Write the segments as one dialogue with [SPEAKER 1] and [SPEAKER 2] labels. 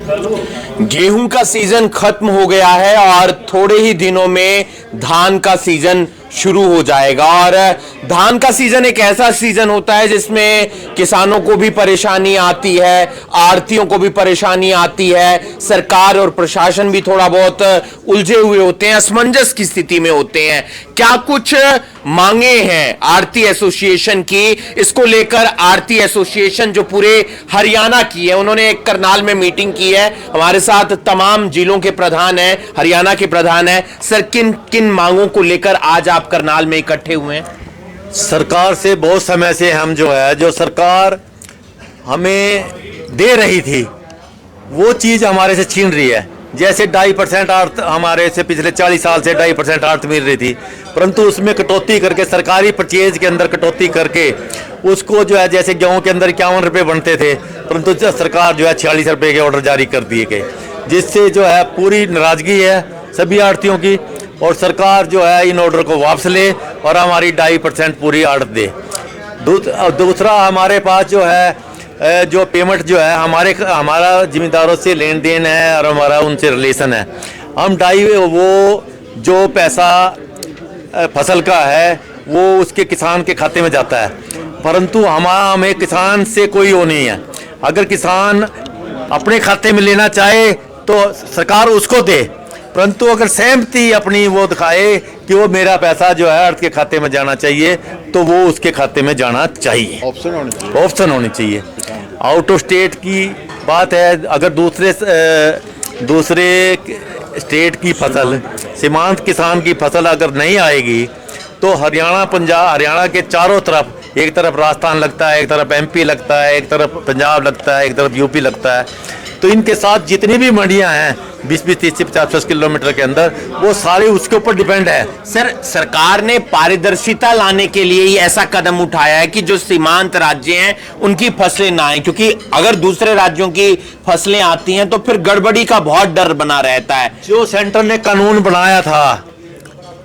[SPEAKER 1] गेहूं का सीजन खत्म हो गया है और थोड़े ही दिनों में धान का सीजन शुरू हो जाएगा। और धान का सीजन एक ऐसा सीजन होता है जिसमें किसानों को भी परेशानी आती है, आढ़तियों को भी परेशानी आती है, सरकार और प्रशासन भी थोड़ा बहुत उलझे हुए होते हैं, असमंजस की स्थिति में होते हैं। क्या कुछ मांगे हैं आढ़ती एसोसिएशन की? इसको लेकर आढ़ती एसोसिएशन जो पूरे हरियाणा की है, उन्होंने एक करनाल में मीटिंग की है। हमारे साथ तमाम जिलों के प्रधान हैं, हरियाणा के प्रधान हैं। सर, किन किन मांगों को लेकर आज आप करनाल में इकट्ठे हुए हैं?
[SPEAKER 2] सरकार से बहुत समय से हम जो सरकार हमें दे रही थी वो चीज़ हमारे से छीन रही है। जैसे 2.5% आर्थ हमारे से पिछले 40 साल से 2.5% आर्थ मिल रही थी, परंतु उसमें कटौती करके, सरकारी परचेज के अंदर कटौती करके उसको जैसे गेहूं के अंदर 51 रुपये बनते थे, परंतु सरकार 46 रुपये के ऑर्डर जारी कर दिए गए, जिससे पूरी नाराज़गी है सभी आढ़तियों की। और सरकार इन ऑर्डर को वापस ले और हमारी 2.5% पूरी आढ़त दे। दूसरा, हमारे पास जो पेमेंट हमारा जिम्मेदारों से लेन देन है और हमारा उनसे रिलेशन है। हम वो जो पैसा फसल का है वो उसके किसान के खाते में जाता है, परंतु हमें किसान से कोई वो नहीं है। अगर किसान अपने खाते में लेना चाहे तो सरकार उसको दे, परंतु अगर सहमति अपनी वो दिखाए कि वो मेरा पैसा अर्थ के खाते में जाना चाहिए तो वो उसके खाते में जाना चाहिए। ऑप्शन होनी चाहिए। आउट ऑफ स्टेट की बात है, अगर दूसरे स्टेट की फसल, सीमांत किसान की फसल अगर नहीं आएगी तो हरियाणा के चारों तरफ, एक तरफ राजस्थान लगता है, एक तरफ MP लगता है, एक तरफ पंजाब लगता है, एक तरफ UP लगता है, तो इनके साथ जितनी भी मंडियां हैं 20-20, 30-50, 50 किलोमीटर के अंदर, वो सारे उसके ऊपर डिपेंड है।
[SPEAKER 1] सर, सरकार ने पारदर्शिता लाने के लिए ही ऐसा कदम उठाया है कि जो सीमांत राज्य हैं उनकी फसलें ना आए, क्योंकि अगर दूसरे राज्यों की फसलें आती हैं तो फिर गड़बड़ी का बहुत डर बना रहता है।
[SPEAKER 2] जो सेंटर ने कानून बनाया था,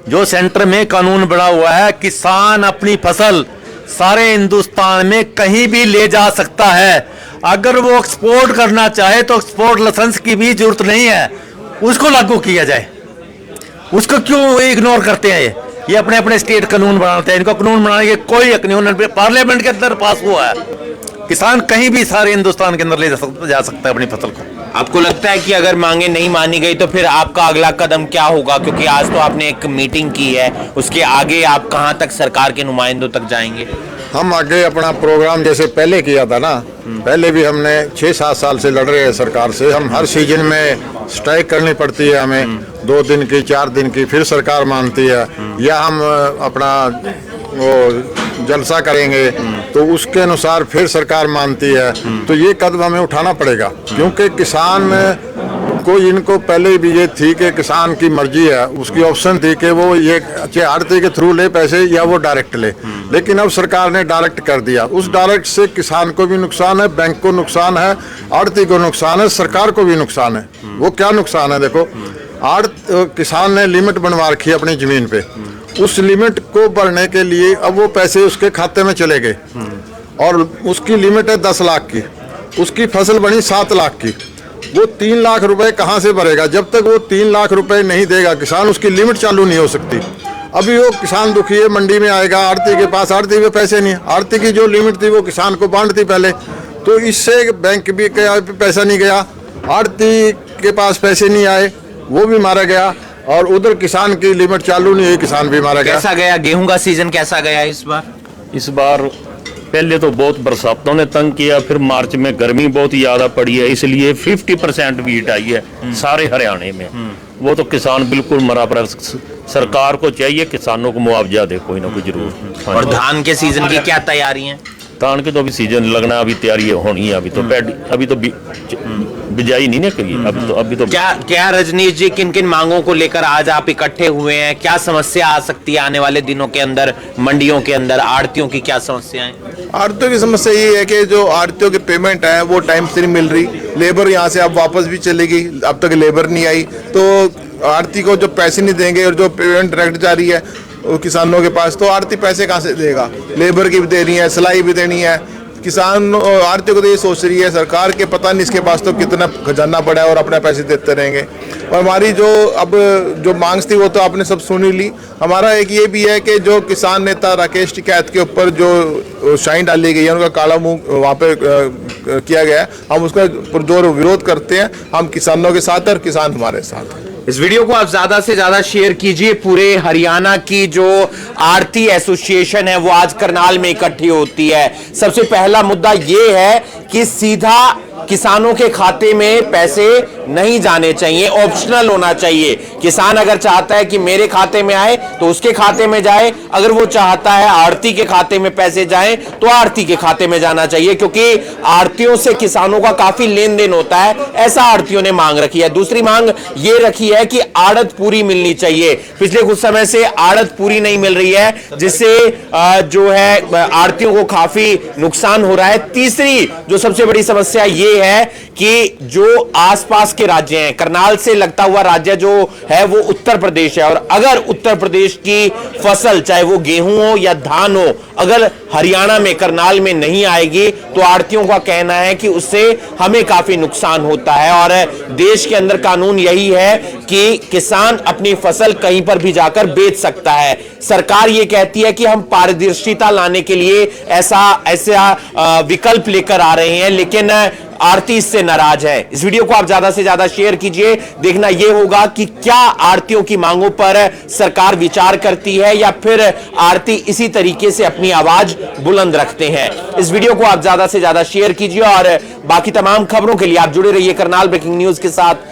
[SPEAKER 2] जो सेंटर में कानून बना हुआ है, किसान अपनी फसल सारे हिंदुस्तान में कहीं भी ले जा सकता है। अगर वो एक्सपोर्ट करना चाहे तो एक्सपोर्ट लाइसेंस की भी जरूरत नहीं है, उसको लागू किया जाए। उसको क्यों इग्नोर करते हैं? ये अपने अपने स्टेट कानून बनाते हैं, इनको कानून बनाने के कोई हक नहीं। उन्होंने पार्लियामेंट के अंदर पास हुआ है, किसान कहीं भी सारे हिंदुस्तान के अंदर ले जा सकता है अपनी फसल को।
[SPEAKER 1] आपको लगता है कि अगर मांगे नहीं मानी गई तो फिर आपका अगला कदम क्या होगा? क्योंकि आज तो आपने एक मीटिंग की है, उसके आगे आप कहां तक सरकार के नुमाइंदों तक जाएंगे?
[SPEAKER 3] हम आगे अपना प्रोग्राम जैसे पहले किया था ना, पहले भी हमने 6-7 साल से लड़ रहे हैं सरकार से। हम हर सीजन में स्ट्राइक करनी पड़ती है हमें, 2 दिन की, 4 दिन की, फिर सरकार मानती है, या हम अपना वो जलसा करेंगे तो उसके अनुसार फिर सरकार मानती है। तो ये कदम हमें उठाना पड़ेगा, क्योंकि किसान को, इनको पहले भी ये थी कि किसान की मर्जी है, उसकी ऑप्शन थी कि वो ये चाहे आढ़ती के थ्रू ले पैसे या वो डायरेक्ट ले, लेकिन अब सरकार ने डायरेक्ट कर दिया। उस डायरेक्ट से किसान को भी नुकसान है, बैंक को नुकसान है, आढ़ती को नुकसान है, सरकार को भी नुकसान है। वो क्या नुकसान है? देखो, किसान ने लिमिट बनवा रखी है अपनी जमीन पे, उस लिमिट को भरने के लिए अब वो पैसे उसके खाते में चले गए और उसकी लिमिट है 10 लाख की, उसकी फसल बनी 7 लाख की, वो 3 लाख रुपए कहाँ से भरेगा? जब तक वो 3 लाख रुपए नहीं देगा किसान, उसकी लिमिट चालू नहीं हो सकती। अभी वो किसान दुखी है, मंडी में आएगा, आढ़ती के पास, आढ़ती के पैसे नहीं है, आढ़ती की जो लिमिट थी वो किसान को बांट थी पहले, तो इससे बैंक भी पैसा नहीं गया, आढ़ती के पास पैसे नहीं आए, वो भी मारा गया, और उधर किसान की लिमिट चालू नहीं हुई, किसान भी मारा गया।
[SPEAKER 1] कैसा गया गेहूं का सीजन? कैसा गया इस बार?
[SPEAKER 4] इस बार पहले तो बहुत बरसातों ने तंग किया, फिर मार्च में गर्मी बहुत ज्यादा पड़ी है, इसलिए 50% वीट आई है सारे हरियाणा में। वो तो किसान बिल्कुल मरा पर, सरकार को चाहिए किसानों को मुआवजा दे कोई ना कोई जरूर।
[SPEAKER 1] और धान के सीजन की क्या तैयारी है?
[SPEAKER 4] धान की तो अभी सीजन लगना, अभी तैयारी होनी है, अभी तो बिजाई नहीं ना करी, अभी तो
[SPEAKER 1] क्या रजनीश जी, किन किन मांगों को लेकर आज आप इकट्ठे हुए हैं? क्या समस्या आ सकती है आने वाले दिनों के अंदर मंडियों के अंदर? आढ़तियों की क्या समस्याएं?
[SPEAKER 5] आढ़तियों की समस्या ये है कि जो आढ़तियों की पेमेंट है वो टाइम से नहीं मिल रही। लेबर यहाँ से अब वापस भी चलेगी, अब तक लेबर नहीं आई, तो आढ़ती को जो पैसे नहीं देंगे और जो पेमेंट डायरेक्ट जा रही है किसानों के पास, तो आढ़ती पैसे कहाँ से देगा? लेबर की भी देनी है, सिलाई भी देनी है, किसान आड़तियों को तो ये सोच रही है सरकार के पता नहीं इसके पास तो कितना खजाना पड़ा है और अपने पैसे देते रहेंगे। और हमारी जो अब जो मांग थी वो तो आपने सब सुन ही ली। हमारा एक ये भी है कि जो किसान नेता राकेश टिकैत के ऊपर जो शाइन डाली गई है, उनका काला मुंह वहाँ पे किया गया है, हम उसका पुरजोर विरोध करते हैं। हम किसानों के साथ और किसान हमारे साथ हैं।
[SPEAKER 1] इस वीडियो को आप ज्यादा से ज्यादा शेयर कीजिए। पूरे हरियाणा की जो आड़ती एसोसिएशन है वो आज करनाल में इकट्ठी होती है। सबसे पहला मुद्दा ये है कि सीधा किसानों के खाते में पैसे नहीं जाने चाहिए, ऑप्शनल होना चाहिए। किसान अगर चाहता है कि मेरे खाते में आए तो उसके खाते में जाए, अगर वो चाहता है आड़ती के खाते में पैसे जाएं तो आड़ती के खाते में जाना चाहिए, क्योंकि आड़तियों से किसानों का काफी लेन देन होता है, ऐसा आड़तियों ने मांग रखी है। दूसरी मांग ये रखी है कि आड़त पूरी मिलनी चाहिए। पिछले कुछ समय से आड़त पूरी नहीं मिल रही है, जिससे जो है आड़तियों को काफी नुकसान हो रहा है। तीसरी जो सबसे बड़ी समस्या ये है कि जो आसपास के राज्य हैं, करनाल से लगता हुआ राज्य जो है वो उत्तर प्रदेश है, और अगर उत्तर प्रदेश की फसल चाहे वो गेहूं हो या धान हो अगर हरियाणा में करनाल में नहीं आएगी तो आड़तियों का कहना है कि उससे हमें काफी नुकसान होता है। और देश के अंदर कानून यही है कि किसान अपनी फसल कहीं पर भी जाकर बेच सकता है। सरकार ये कहती है कि हम पारदर्शिता लाने के लिए ऐसा विकल्प लेकर आ रहे हैं, लेकिन आड़ती इससे नाराज है। इस वीडियो को आप ज्यादा से ज्यादा शेयर कीजिए। देखना यह होगा कि क्या आड़तियों की मांगों पर सरकार विचार करती है या फिर आड़ती इसी तरीके से अपनी आवाज बुलंद रखते हैं। इस वीडियो को आप ज्यादा से ज्यादा शेयर कीजिए और बाकी तमाम खबरों के लिए आप जुड़े रहिए करनाल ब्रेकिंग न्यूज के साथ।